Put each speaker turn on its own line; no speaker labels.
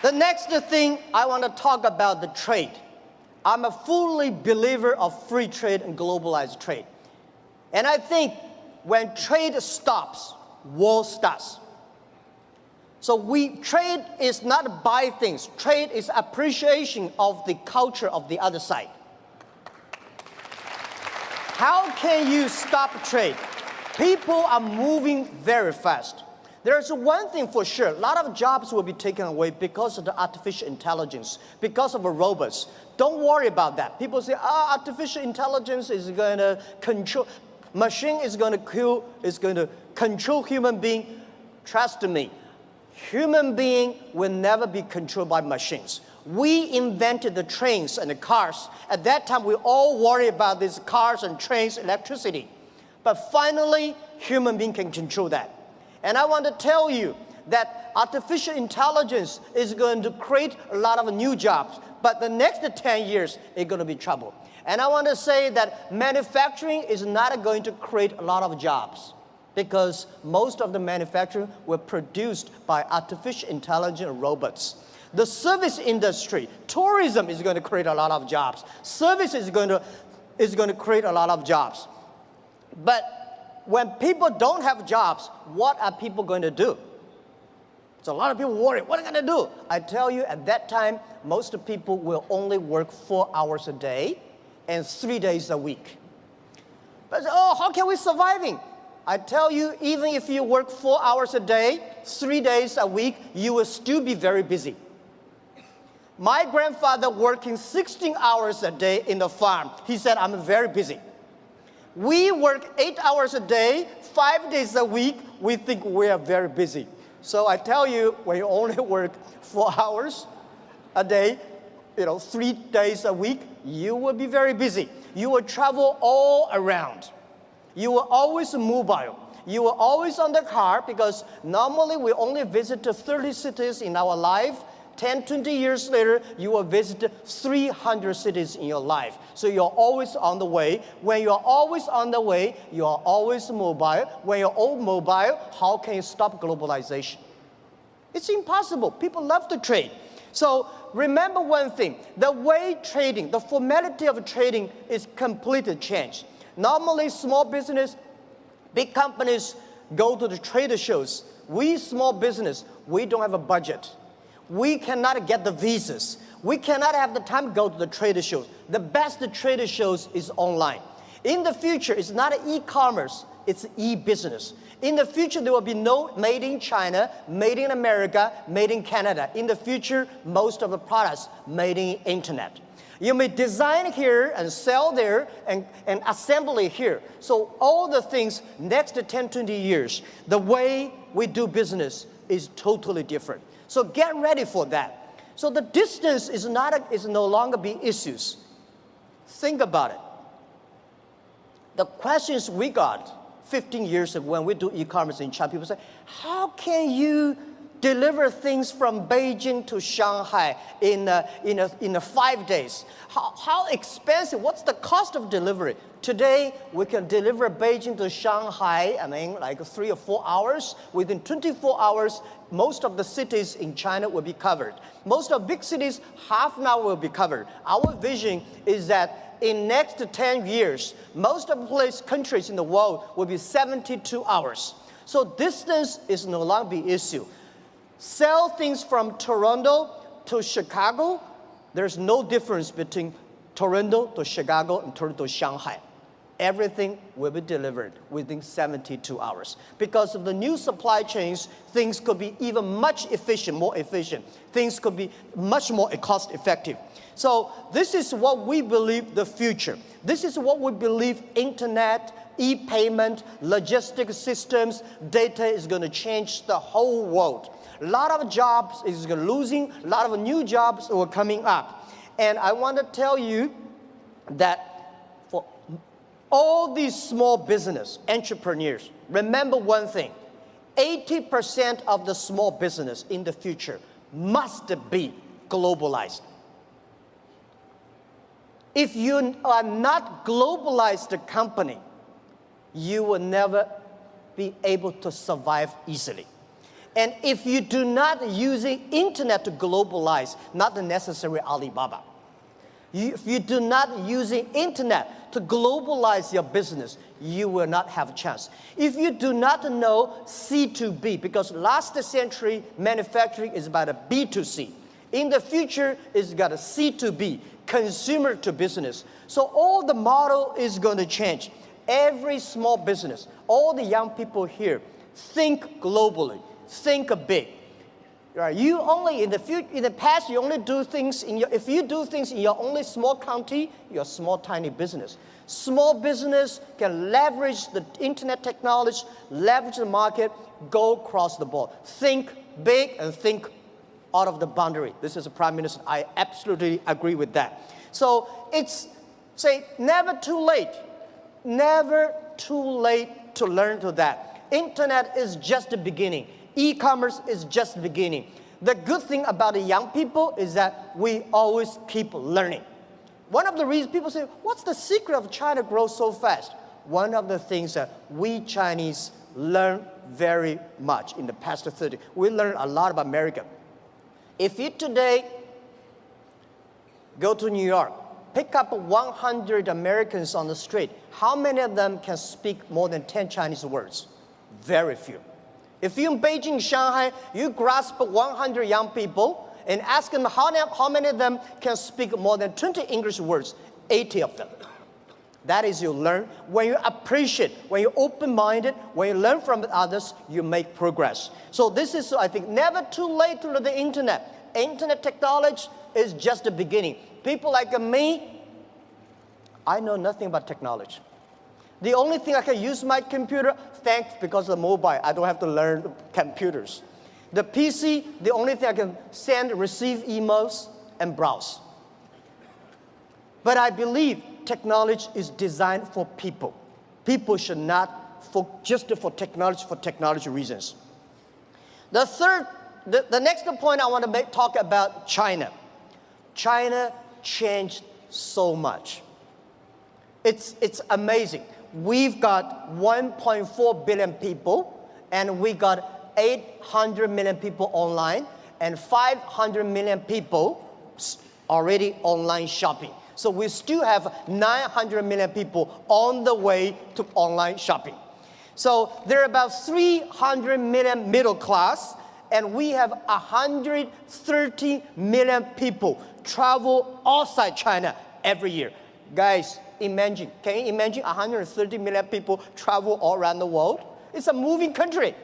The next thing I want to talk about the trade. I'm a fully believer of free trade and globalized trade. And I think when trade stops, war starts. So trade is not buy things. Trade is appreciation of the culture of the other side. How can you stop trade? People are moving very fast. There's one thing for sure, a lot of jobs will be taken away because of the artificial intelligence, because of the robots. Don't worry about that. People say, artificial intelligence is going to control, machine is going to control human being. Trust me, human being will never be controlled by machines. We invented the trains and the cars. At that time, we all worry about these cars and trains, electricity. But finally, human being can control that. And I want to tell you that artificial intelligence is going to create a lot of new jobs. But the next 10 years, it's going to be trouble. And I want to say that manufacturing is not going to create a lot of jobs, because most of the manufacturing were produced by artificial intelligence robots. The service industry, tourism is going to create a lot of jobs. Service is going to create a lot of jobs. But when people don't have jobs, what are people going to do? So a lot of people worry, what are they going to do? I tell you, at that time, most people will only work 4 hours a day and 3 days a week. But how can we surviving? I tell you, even if you work 4 hours a day, 3 days a week, you will still be very busy. My grandfather working 16 hours a day in the farm. He said, I'm very busy. We work 8 hours a day, 5 days a week. We think we are very busy. So I tell you, when you only work 4 hours a day, 3 days a week, you will be very busy. You will travel all around. You will always mobile. You will always on the car, because normally we only visit 30 cities in our life. 10, 20 years later, you will visit 300 cities in your life. So you're always on the way. When you're always on the way, you are always mobile. When you're all mobile, how can you stop globalization? It's impossible. People love to trade. So remember one thing, the way trading, the formality of trading is completely changed. Normally, small business, big companies go to the trade shows. We small business, we don't have a budget. We cannot get the visas. We cannot have the time to go to the trade shows. The best trade shows is online. In the future, it's not e-commerce, it's e-business. In the future, there will be no made in China, made in America, made in Canada. In the future, most of the products made in internet. You may design here and sell there and assembly here. So all the things next 10, 20 years, the way we do business is totally different. So get ready for that. So the distance is no longer be issues. Think about it. The questions we got 15 years ago when we do e-commerce in China, people say, how can you deliver things from Beijing to Shanghai in 5 days? How expensive? What's the cost of delivery? Today, we can deliver Beijing to Shanghai, like 3 or 4 hours. Within 24 hours, most of the cities in China will be covered. Most of big cities, half an hour will be covered. Our vision is that in next 10 years, most of the countries in the world will be 72 hours. So distance is no longer the issue. Sell things from Toronto to Chicago, there's no difference between Toronto to Chicago and Toronto to Shanghai. Everything will be delivered within 72 hours. Because of the new supply chains, things could be even more efficient. Things could be much more cost effective. So this is what we believe the future. This is what we believe internet, e-payment, logistic systems, data is going to change the whole world. A lot of jobs is losing, a lot of new jobs are coming up. And I want to tell you that for all these small business entrepreneurs, remember one thing, 80% of the small business in the future must be globalized. If you are not globalized company, you will never be able to survive easily. And if you do not using internet to globalize, not the necessary Alibaba. If you do not using internet to globalize your business, you will not have a chance. If you do not know C2B, because last century manufacturing is about a B2C. In the future, it's got a C2B, consumer to business. So all the model is going to change. Every small business, all the young people here, think globally, think big. Right? You only in the past you only do things if you do things in your only small county, you're a small tiny business. Small business can leverage the internet technology, leverage the market, go across the board. Think big and think out of the boundary. This is a prime minister. I absolutely agree with that. So it's never too late. Never too late to learn to that. Internet is just the beginning. E-commerce is just the beginning. The good thing about the young people is that we always keep learning. One of the reasons people say, what's the secret of China grow so fast? One of the things that we Chinese learn very much in the past 30. We learn a lot about America. If you today go to New York, pick up 100 Americans on the street, how many of them can speak more than 10 Chinese words? Very few. If you're in Beijing, Shanghai, you grasp 100 young people and ask them how many of them can speak more than 20 English words, 80 of them. That is you learn. When you appreciate, when you're open-minded, when you learn from others, you make progress. So this is, I think, never too late to learn the internet. Internet technology is just the beginning. People like me, I know nothing about technology. The only thing I can use my computer, thanks because of mobile, I don't have to learn computers. The PC, the only thing I can send, receive emails, and browse. But I believe technology is designed for people. People should not just for technology reasons. The next point I want to talk about China. China changed so much. It's amazing. We've got 1.4 billion people, and we got 800 million people online, and 500 million people already online shopping. So we still have 900 million people on the way to online shopping. So there are about 300 million middle class, and we have 130 million people travel outside China every year. Guys, can you imagine 130 million people travel all around the world? It's a moving country.